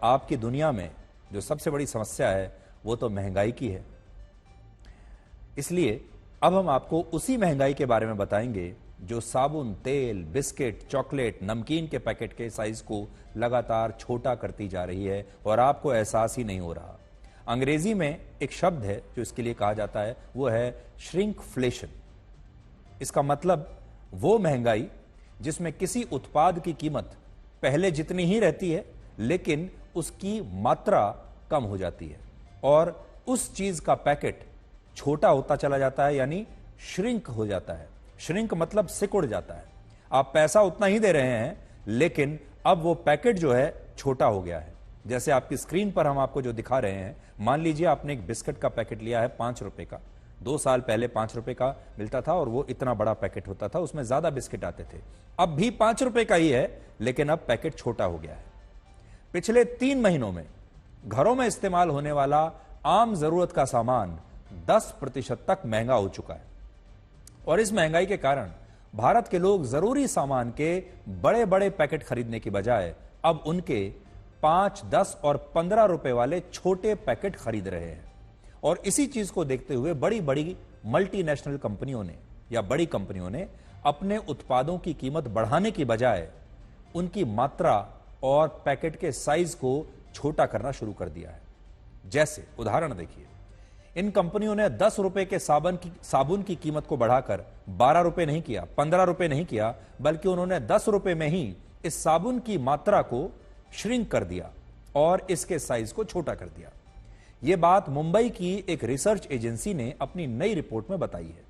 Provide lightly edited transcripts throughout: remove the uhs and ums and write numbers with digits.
आपकी दुनिया में जो सबसे बड़ी समस्या है वो तो महंगाई की है। इसलिए अब हम आपको उसी महंगाई के बारे में बताएंगे जो साबुन, तेल, बिस्किट, चॉकलेट, नमकीन के पैकेट के साइज को लगातार छोटा करती जा रही है और आपको एहसास ही नहीं हो रहा। अंग्रेजी में एक शब्द है जो इसके लिए कहा जाता है, वो है श्रिंकफ्लेशन। इसका मतलब वो महंगाई जिसमें किसी उत्पाद की कीमत पहले जितनी ही रहती है लेकिन उसकी मात्रा कम हो जाती है और उस चीज का पैकेट छोटा होता चला जाता है, यानी श्रिंक हो जाता है। श्रिंक मतलब सिकुड़ जाता है। आप पैसा उतना ही दे रहे हैं लेकिन अब वो पैकेट जो है छोटा हो गया है। जैसे आपकी स्क्रीन पर हम आपको जो दिखा रहे हैं, मान लीजिए आपने एक बिस्किट का पैकेट लिया है 5 रुपए का। 2 साल पहले 5 रुपए का मिलता था और वो इतना बड़ा पैकेट होता था, उसमें ज्यादा बिस्किट आते थे। अब भी 5 रुपए का ही है लेकिन अब पैकेट छोटा हो गया है। पिछले 3 महीनों में घरों में इस्तेमाल होने वाला आम जरूरत का सामान 10% तक महंगा हो चुका है और इस महंगाई के कारण भारत के लोग जरूरी सामान के बड़े बड़े पैकेट खरीदने की बजाय अब उनके 5, 10 और 15 रुपए वाले छोटे पैकेट खरीद रहे हैं। और इसी चीज को देखते हुए बड़ी बड़ी मल्टीनेशनल कंपनियों ने या बड़ी कंपनियों ने अपने उत्पादों की कीमत बढ़ाने की बजाय उनकी मात्रा और पैकेट के साइज को छोटा करना शुरू कर दिया है। जैसे उदाहरण देखिए, इन कंपनियों ने 10 रुपए के साबुन की कीमत को बढ़ाकर 12 रुपए नहीं किया, 15 रुपए नहीं किया, बल्कि उन्होंने 10 रुपए में ही इस साबुन की मात्रा को श्रिंक कर दिया और इसके साइज को छोटा कर दिया। यह बात मुंबई की एक रिसर्च एजेंसी ने अपनी नई रिपोर्ट में बताई है।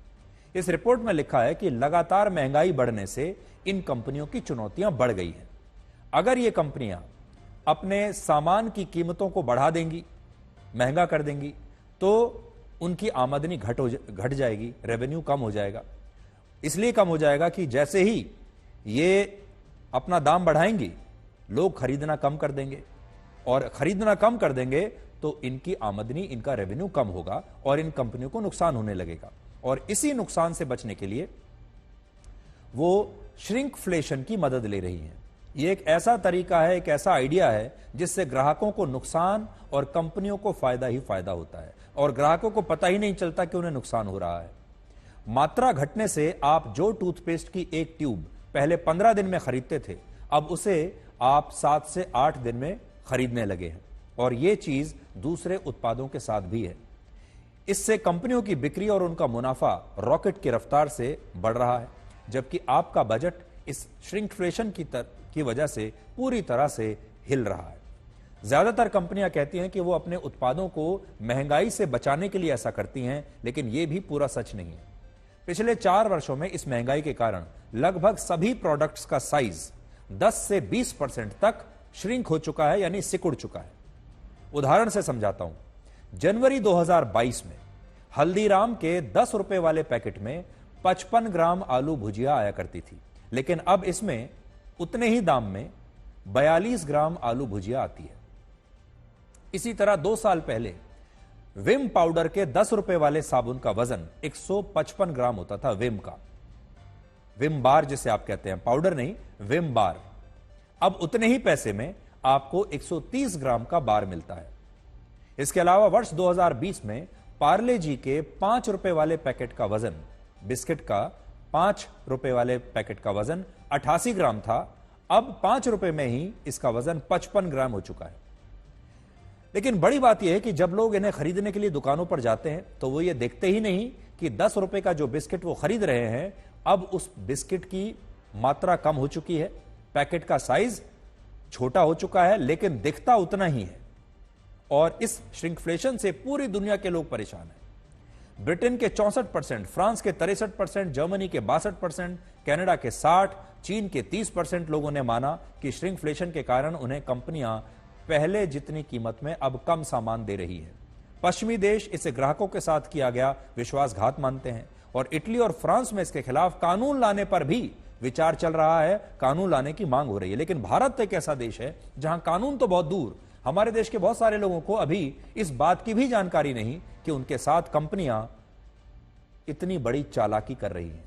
इस रिपोर्ट में लिखा है कि लगातार महंगाई बढ़ने से इन कंपनियों की चुनौतियां बढ़ गई हैं। अगर ये कंपनियां अपने सामान की कीमतों को बढ़ा देंगी, महंगा कर देंगी, तो उनकी आमदनी घट जाएगी, रेवेन्यू कम हो जाएगा। इसलिए कम हो जाएगा कि जैसे ही ये अपना दाम बढ़ाएंगी, लोग खरीदना कम कर देंगे और खरीदना कम कर देंगे तो इनकी आमदनी, इनका रेवेन्यू कम होगा और इन कंपनियों को नुकसान होने लगेगा। और इसी नुकसान से बचने के लिए वो श्रिंकफ्लेशन की मदद ले रही हैं। यह एक ऐसा तरीका है, एक ऐसा आइडिया है जिससे ग्राहकों को नुकसान और कंपनियों को फायदा ही फायदा होता है और ग्राहकों को पता ही नहीं चलता कि उन्हें नुकसान हो रहा है। मात्रा घटने से आप जो टूथपेस्ट की एक ट्यूब पहले 15 दिन में खरीदते थे, अब उसे आप 7 से 8 दिन में खरीदने लगे हैं और यह चीज दूसरे उत्पादों के साथ भी है। इससे कंपनियों की बिक्री और उनका मुनाफा रॉकेट की रफ्तार से बढ़ रहा है, जबकि आपका बजट इस श्रिंकफ्लेशन की वजह से पूरी तरह से हिल रहा है। ज्यादातर कंपनियां कहती हैं कि वो अपने उत्पादों को महंगाई से बचाने के लिए ऐसा करती हैं, लेकिन यह भी पूरा सच नहीं है। पिछले 4 वर्षों में इस महंगाई के कारण लगभग सभी प्रोडक्ट्स का साइज 10 से 20% तक श्रिंक हो चुका है, यानी सिकुड़ चुका है। उदाहरण से समझाता हूं। जनवरी 2022 में हल्दीराम के 10 रुपए वाले पैकेट में 55 ग्राम आलू भुजिया आया करती थी, लेकिन अब इसमें उतने ही दाम में 42 ग्राम आलू भुजिया आती है। इसी तरह 2 साल पहले विम पाउडर के 10 रुपए वाले साबुन का वजन 155 ग्राम होता था। विम का, विम बार जिसे आप कहते हैं, पाउडर नहीं, विम बार। अब उतने ही पैसे में आपको 130 ग्राम का बार मिलता है। इसके अलावा वर्ष 2020 में पार्ले जी के 5 रुपए वाले पैकेट का वजन, बिस्किट का 5 रुपए वाले पैकेट का वजन 88 ग्राम था। अब 5 रुपए में ही इसका वजन 55 ग्राम हो चुका है। लेकिन बड़ी बात यह है कि जब लोग इन्हें खरीदने के लिए दुकानों पर जाते हैं तो वो ये देखते ही नहीं कि 10 रुपए का जो बिस्किट वो खरीद रहे हैं, अब उस बिस्किट की मात्रा कम हो चुकी है, पैकेट का साइज छोटा हो चुका है, लेकिन दिखता उतना ही है। और इस श्रिंकफ्लेशन से पूरी दुनिया के लोग परेशान हैं। ब्रिटेन के 64%, फ्रांस के 63%, जर्मनी के 62%, कनाडा के 60%, चीन के 30% लोगों ने माना कि श्रिंकफ्लेशन के कारण उन्हें कंपनियां पहले जितनी कीमत में अब कम सामान दे रही है। पश्चिमी देश इसे ग्राहकों के साथ किया गया विश्वासघात मानते हैं और इटली और फ्रांस में इसके खिलाफ कानून लाने पर भी विचार चल रहा है, कानून लाने की मांग हो रही है। लेकिन भारत एक ऐसा देश है जहां कानून तो बहुत दूर, हमारे देश के बहुत सारे लोगों को अभी इस बात की भी जानकारी नहीं कि उनके साथ कंपनियां इतनी बड़ी चालाकी कर रही हैं।